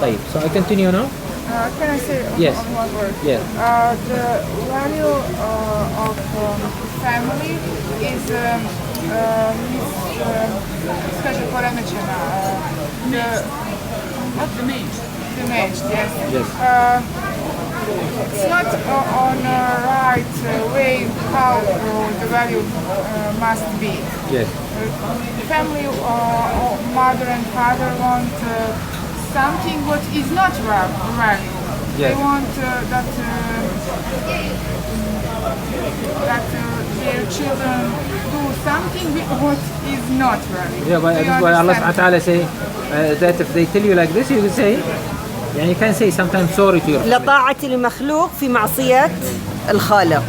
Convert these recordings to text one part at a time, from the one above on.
طيب, so I continue now? Can I say Yes. one word? Yeah. The value of family is скажи поremećena. Damaged, yes. Yes. It's not on a right way how the value must be. Yes. Family or mother and father want something what is not value. Yes. They want that their children do something what is not value. Yeah, but Do you that's why Allah understand? subhanahu wa ta'ala say that if they tell you like this, you will say, يعني you can say sometimes sorry to your family. لا طاعة لمخلوق في معصية الخالق.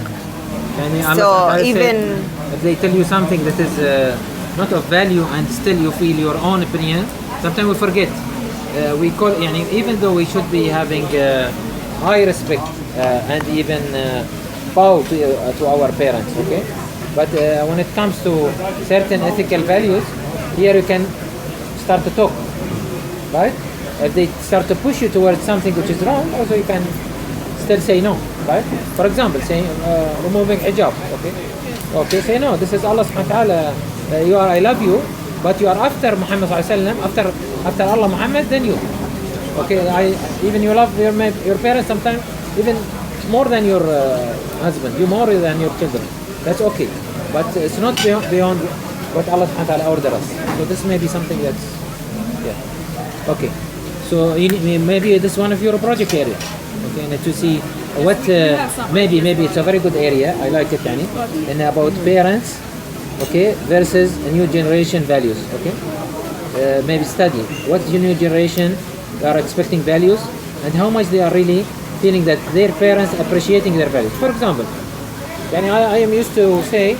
يعني Allah So subhanahu wa ta'ala even say, if they tell you something that is not of value and still you feel your own opinion, sometimes we forget. We call, يعني, even though we should be having high respect and even bow to our parents, okay? But when it comes to certain ethical values, here you can start to talk, right? If they start to push you towards something which is wrong, also you can still say no, right? For example, saying removing hijab, okay? Okay, say no, this is Allah subhanahu wa ta'ala, I love you, but you are after Muhammad sallallahu alaihi wasallam, after Allah Muhammad, then you. Okay, even you love your parents sometimes, even more than your husband, you more than your children. That's okay, but it's not beyond what Allah subhanahu wa ta'ala ordered us. So this may be something that's, yeah. Okay, so maybe this is one of your project area. Okay, and to see what maybe it's a very good area. I like it, yani, and about parents, okay, versus a new generation values. Okay, maybe study what the new generation are expecting values and how much they are really feeling that their parents appreciating their values. For example, yani I am used to say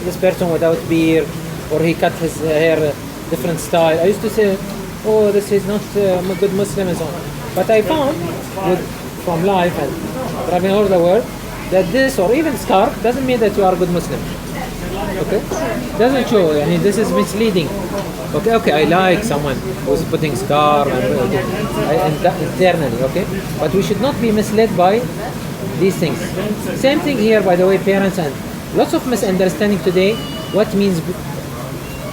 this person without beard or he cut his hair different style. I used to say, oh, this is not a good Muslim and so on. But I found from life and traveling all over the world that this or even scarf doesn't mean that you are a good Muslim. Okay? Doesn't show. I mean, this is misleading. Okay, I like someone who's putting scarf and internally, okay? But we should not be misled by these things. Same thing here, by the way, parents, and lots of misunderstanding today what means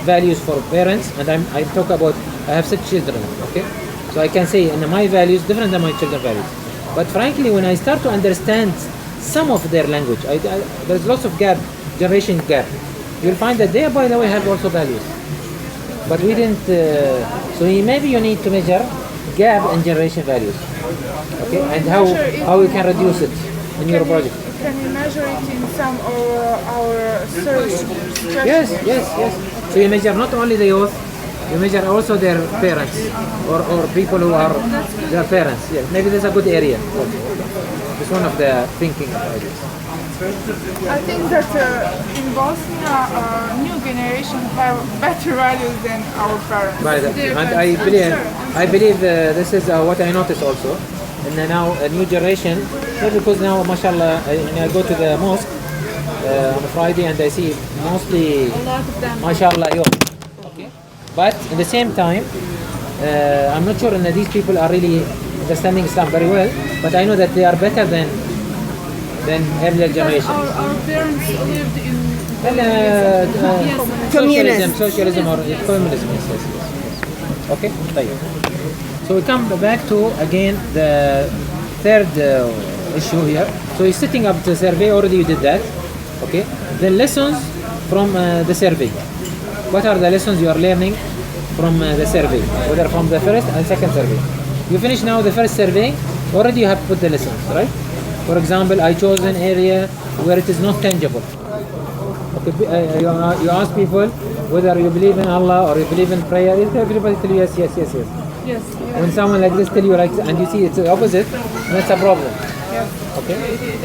values for parents. And I talk about, I have 6 children, okay? So I can say, and my values different than my children's values. But frankly, when I start to understand some of their language, there's lots of generation gap. You'll find that they, by the way, have also values. But we didn't, so maybe you need to measure gap in generation values. Okay, and how we can reduce it in your project. Can you measure it in some of our search? Yes. So you measure not only the youth, you measure also their parents or people who are their parents. Yes, maybe there's a good area. It's one of the thinking ideas. I think that in Bosnia, new generation have better values than our parents. Right, and I believe this is what I noticed also. And now a new generation, because now, mashallah, I go to the mosque on a Friday and I see mostly, mashallah, okay. But at the same time, I'm not sure that these people are really understanding Islam very well. But I know that they are better than earlier generation. Our parents lived in socialism or communism. Yes. Okay. طيب. So we come back to again the third issue here. So you're setting up the survey. Already you did that. Okay. The lessons from the survey. What are the lessons you are learning from the survey? Whether from the first and second survey. You finish now the first survey. Already you have put the lessons, right? For example, I chose an area where it is not tangible. Okay, you ask people whether you believe in Allah or you believe in prayer. Everybody tell you yes. When someone like this tell you like, and you see it's the opposite, that's a problem. Yes. Okay?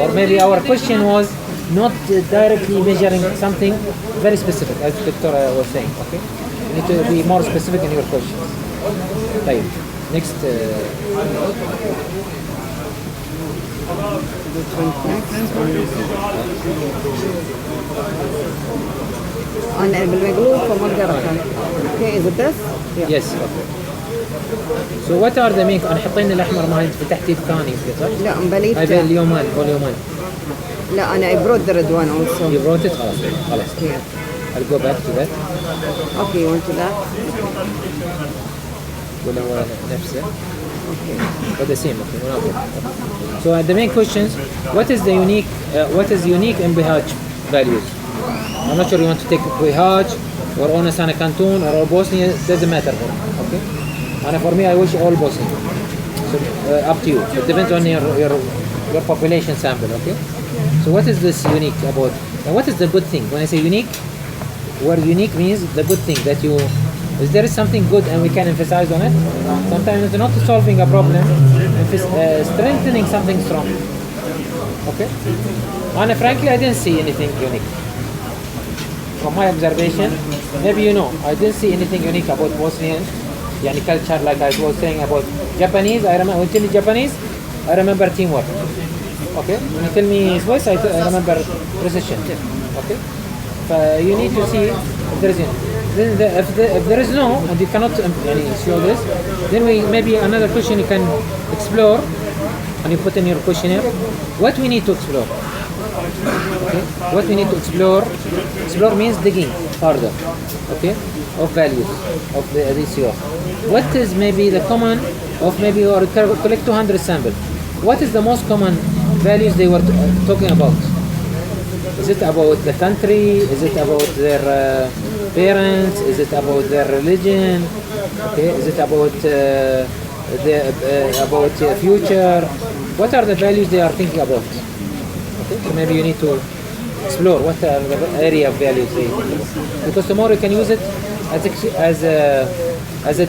Or maybe our question was not directly measuring something very specific, as Dr. was saying. Okay? You need to be more specific in your questions. Right. Next. أنا بالمقلوب فما قرأتها. Okay, is it this? Yes. Okay. So what are the main حاطين الأحمر ما أنت فتحتي الثاني صح؟ لا مبليت. هذا اليومين واليومين. لا أنا I brought the red one also. You brought it خلاص. Here. I'll go back to that. Okay, you want to that? ولا هو نفسه. But the same. Okay. So the main questions: what is unique in Bihac values? I'm not sure you want to take Bihac or Onasana Canton or Bosnia. Doesn't matter. Okay. And for me, I wish all Bosnia. So up to you. It depends on your population sample. Okay. So what is this unique about? And what is the good thing? When I say unique, word unique means the good thing that you. Is there something good and we can emphasize on it? Sometimes it's not solving a problem, strengthening something strong. Okay? And frankly, I didn't see anything unique. From my observation, maybe you know, I didn't see anything unique about Bosnian culture like I was saying about Japanese. I remember, when you tell me Japanese, I remember teamwork. Okay? When you tell me Swiss, I remember precision. Okay? You need to see if there is if there is no, and you cannot show this, then maybe another question you can explore, and you put in your questionnaire, what we need to explore. Okay? What we need to explore means digging further, okay, of values of this year. What is maybe the common of maybe or collect 200 samples. What is the most common values they were talking about? Is it about the country? Is it about their parents? Is it about their religion? Okay. Is it about about future? What are the values they are thinking about? Okay. So maybe you need to explore what are the area of values they think about. Because tomorrow you can use it as a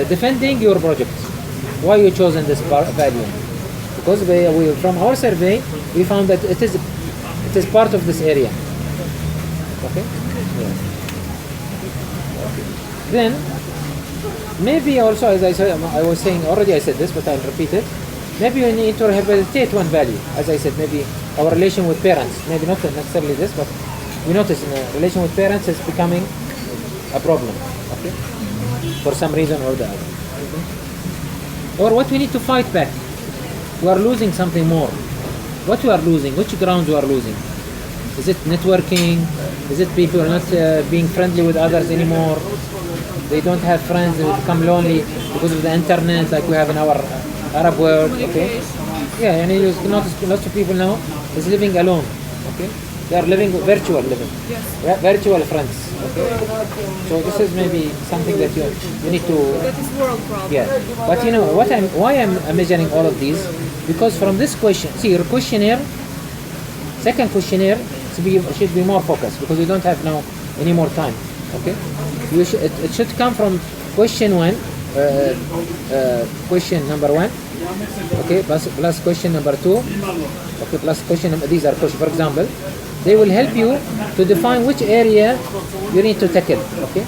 defending your project. Why you chosen this value? Because from our survey, we found that it is part of this area. Okay? Yeah. Then, maybe also, as I said, I was saying already, I said this, but I'll repeat it. Maybe you need to rehabilitate one value. As I said, maybe our relation with parents. Maybe not necessarily this, but we notice in a relation with parents is becoming a problem. Okay? For some reason or the other. Okay? Or what we need to fight back. We are losing something more. What we are losing? Which grounds we are losing? Is it networking? Is it people are not being friendly with others anymore? They don't have friends, they become lonely because of the internet like we have in our Arab world. Okay? Yeah, and you notice lots of people now is living alone. Okay? They are living virtual living. Yes. Virtual friends. Okay? So this is maybe something that you need to. That is world problem. Yeah, but you know why I'm measuring all of these? Because from this question, see your questionnaire, second questionnaire should be more focused because we don't have now any more time. Okay, it should come from question one, question number one. Okay, plus question number two. Okay, plus question number. These are questions. For example, they will help you to define which area you need to tackle. Okay,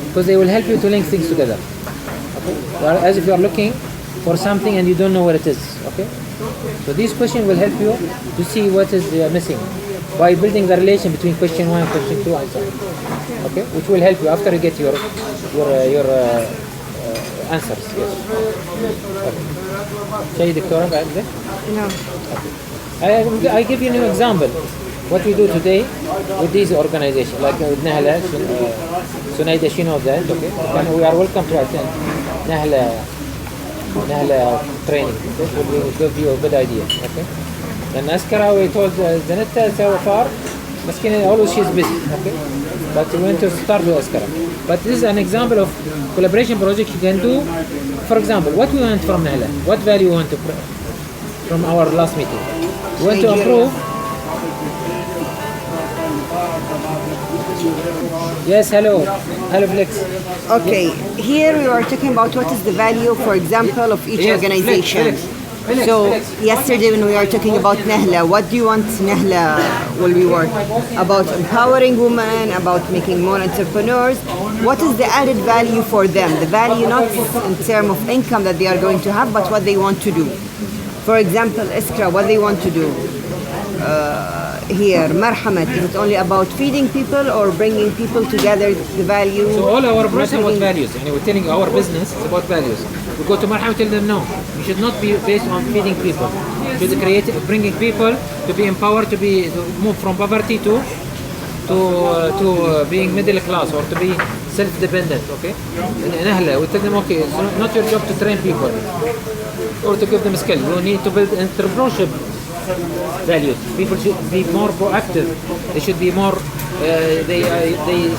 because they will help you to link things together. Okay, as if you are looking for something and you don't know where it is. Okay, so these questions will help you to see what is missing by building the relation between question one and question two and so on. Okay, which will help you after you get your answers. Yes. Okay. شيء دكتورة بعد ده؟ No. Okay. I give you an example. What we do today with these organizations, like with Nahla, Sunaida, she knows that. Okay, and we are welcome to attend Nahla training. Okay, will give you a good idea. Okay, and Askara, we told Zanetta so far, Maskina always she's busy. Okay, but we want to start with Askara. But this is an example of collaboration project you can do. For example, what we want from Nahla, what value we want to from our last meeting. We want to improve. Yes, hello. Hello, Flex. Okay, here we are talking about what is the value, for example, of each organization. So yesterday when we were talking about Nahla, what do you want Nahla will be work? About empowering women, about making more entrepreneurs. What is the added value for them? The value not in terms of income that they are going to have, but what they want to do. For example, Iskra, what they want to do. here, marhamat, is it only about feeding people or bringing people together, the value? So all our projects about values. And we're telling our business it's about values. We go to Marham, tell them no. You should not be based on feeding people. You should create, bringing people to be empowered, to move from poverty to being middle class or to be self-dependent. Okay. We tell them okay, it's not your job to train people or to give them skill. You need to build entrepreneurship values. People should be more proactive. They should be more. They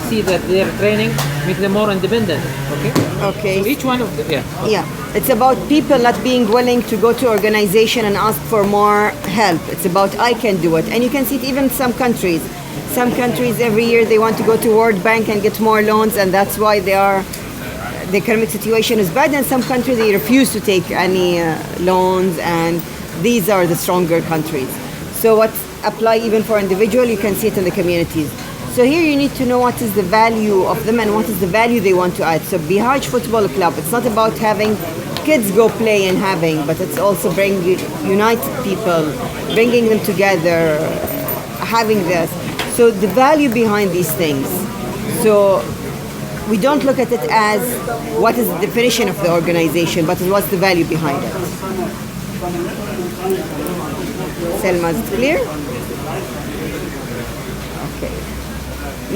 see that their training makes them more independent. Okay. Okay. So each one of them. Yeah. Yeah. It's about people not being willing to go to organization and ask for more help. It's about I can do it, and you can see it even in some countries. Some countries every year they want to go to World Bank and get more loans, and that's why the economic situation is bad. And some countries they refuse to take any loans, and these are the stronger countries. So what apply even for individual, you can see it in the communities. So here you need to know what is the value of them and what is the value they want to add. So Bihac Football Club, it's not about having kids go play and having, but it's also united people, bringing them together, having this. So the value behind these things. So we don't look at it as what is the definition of the organization, but what's the value behind it. Selma, is it clear? Okay.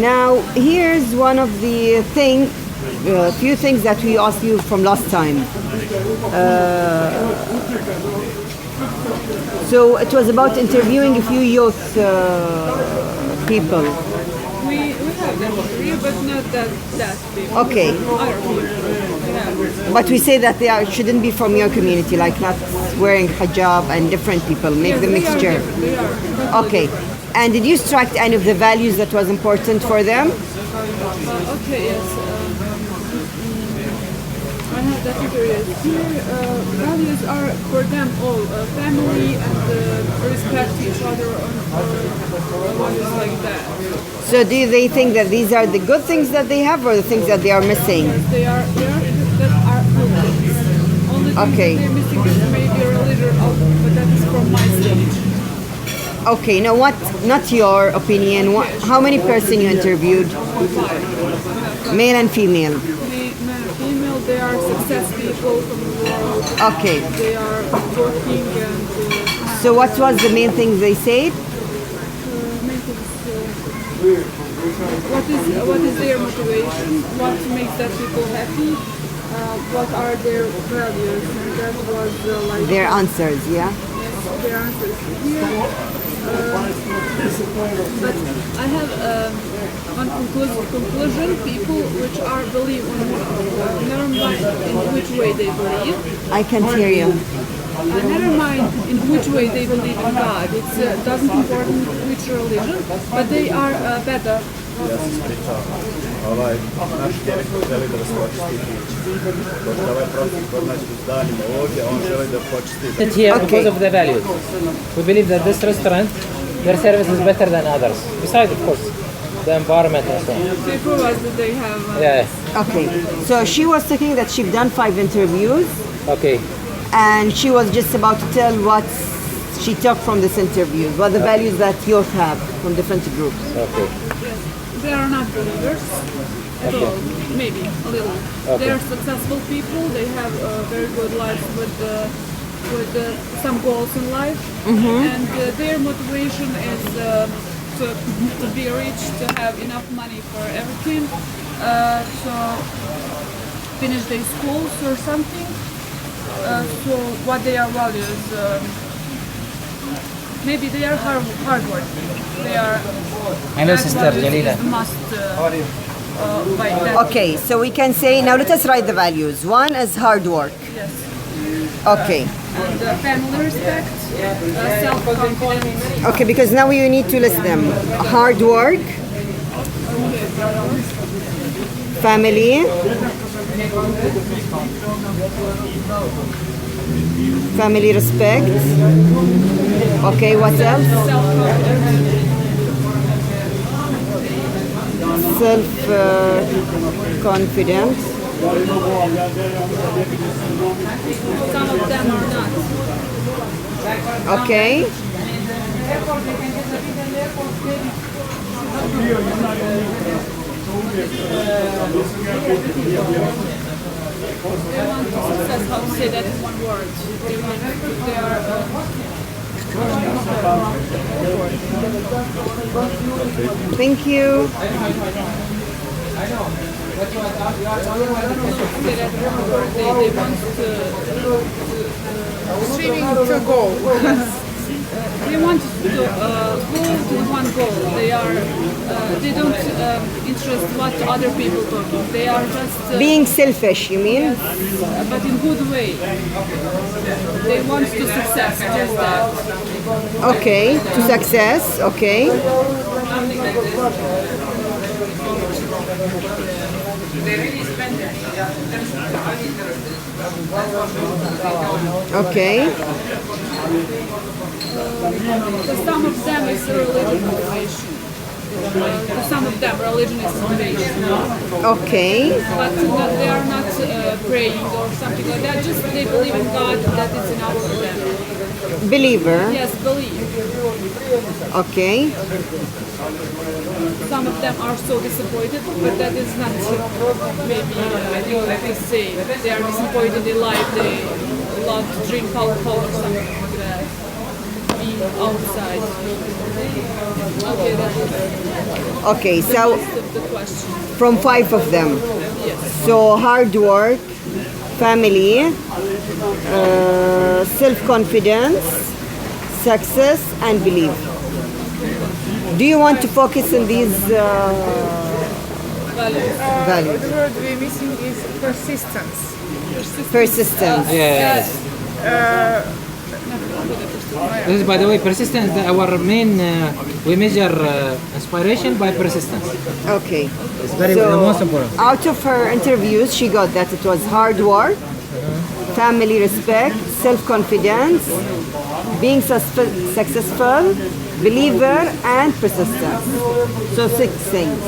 Now here's one of the few things that we asked you from last time. So it was about interviewing a few youth people. We have them here, but not that people. Okay. But we say that shouldn't be from your community, like not wearing hijab and different people, make the mixture. They are. Okay. And did you extract any of the values that was important for them? Okay, yes. I have that here. Values are for them all family and respect each other and values like that. So do they think that these are the good things that they have or the things that they are missing? Yes, they are good things. Only thing Okay. they're missing is maybe religion, but that is from my stage. Okay, now what, not your opinion, how many person you interviewed? Male and female? Men and female, they are success people from the world. Okay. They are working and So what was the main thing they said? main things, what is their motivation? What makes that people happy? What are their values? And that was like Their answers, yeah? their answers here. But I have one conclusion, people which are believe never mind in which way they believe. I can't hear you. Never mind in which way they believe in God. It doesn't important which religion, but they are better. Naš direktor želi da vas počisti. Pošto ovaj proces kod nas u zdanima ovdje, on želi da počisti. Sit here because of the values. We believe that this restaurant, their service is better than others. Besides, of course, the environment and so on. They prove us that they have. Yeah. Okay, so she was saying that she've done 5 interviews Okay. and she was just about to tell what she took from this interview, what the values that youth have from different groups. Okay. Yes, they are not believers at all. Maybe a little. Okay. They are successful people. They have a very good life with some goals in life, and their motivation is to be rich, to have enough money for everything, to finish their schools or something. So what they are values? Maybe they are hard working. They are. Hello, that Sister values Jalila. is must. Like that. Okay, so we can say, now let us write the values. 1 is hard work. Yes. Okay. And family respect, self-confidence. Okay, because now you need to list them. Hard work, family, family respect. Okay, what else? Self-confidence. Some of them are not. Okay. They want to success, how to say that in one word. They are Thank you. they want to Striving to go. they want to go to one goal. They don't interest what other people talking. They are just Being selfish, you mean? but in good way. They want to success, just that. Okay, to success, okay. Okay, So some of them is religion motivation. Some of them religion is motivation. okay, But they are not praying or something like that. Just they believe in God. That is enough for them. believer, Yes, believe. okay, Some of them are so disappointed, but that is not maybe like they say they are disappointed in life. They love to drink alcohol or something like that. Be outside. Okay, that is okay. the So list of the question. from 5 of them. Yes. So hard work, family, self-confidence, success, and belief. Do you want to focus on these values? The word we're missing is persistence. Persistence. Yes. This is, by the way, persistence. Our main, we measure inspiration by persistence. Okay. It's the most important. Out of her interviews, she got that it was hard work, family respect, self-confidence, being successful, believer, and persistence. So 6 things.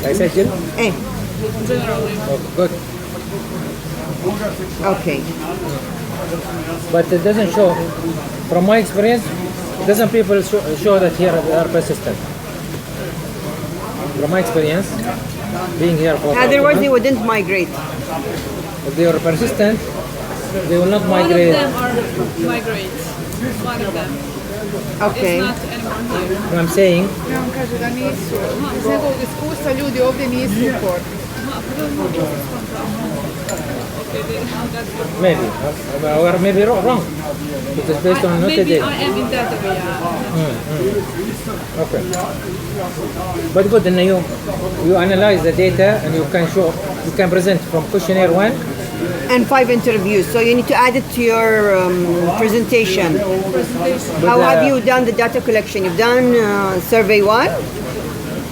I said, Jill? Eh, Generally. Oh, good. okay. But it doesn't show, from my experience, doesn't people show that here they are persistent. From my experience, being here for Otherwise, they wouldn't migrate. if they are persistent, they will not One of migrate. them are migrate. One of them. Okay. It's not anymore here. I'm saying, Ja vam kaže da nisu, iz njegovog iskustva ljudi ovdje nisu uporni. maybe, or maybe wrong. It is based on not Maybe today. I am in that area. Okay. But good, then you analyze the data and you can present from questionnaire 1. And 5 interviews. So you need to add it to your presentation. How have you done the data collection? You've done survey 1.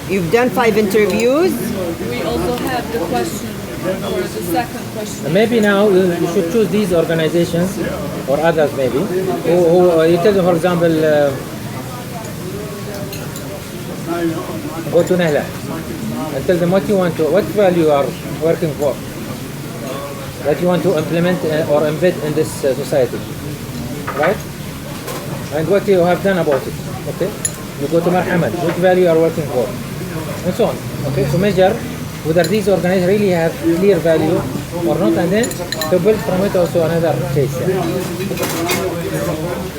You've done 5 interviews. We also have the question for the second question. Maybe now you should choose these organizations or others maybe. Who you tell them, for example, go to Nahla and tell them what value you are working for, that you want to implement or embed in this society, right? And what you have done about it. Okay. You go to Marhamat, what value you are working for, and so on. Okay. To measure whether these organizations really have clear value or not, and then to build from it also another case.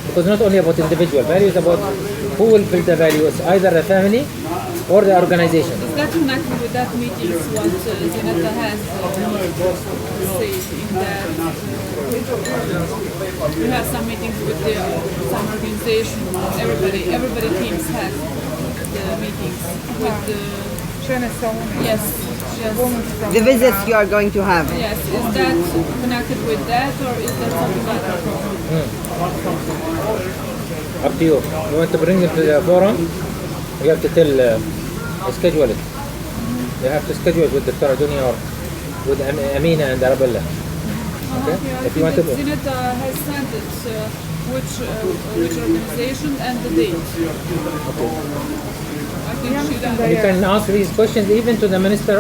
Because not only about individual value, it's about who will build the value. It's either the family or the organization. Is that connected with that meetings what Zinata has said in that we have some meetings with some organization, everybody teams has the meetings with the Žene sa Unije. yes. The visits you are going to have. Yes, is that connected with that or is that something other? Up to you. You want to bring them to the forum, you have to schedule it. You have to schedule it with Dr. Aduni or with Amina and Arabella. Okay? I If you want to. think that Zinata has sent it which organization and the date. I think she done. You can ask these questions even to the Minister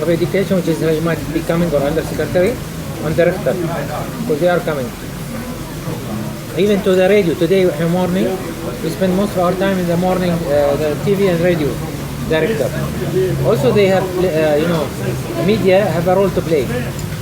of Education, which is he might be coming, or Under Secretary, and Director, because they are coming. Even to the radio today morning, We spend most of our time in the morning, the TV and radio director. Also, they have, media have a role to play.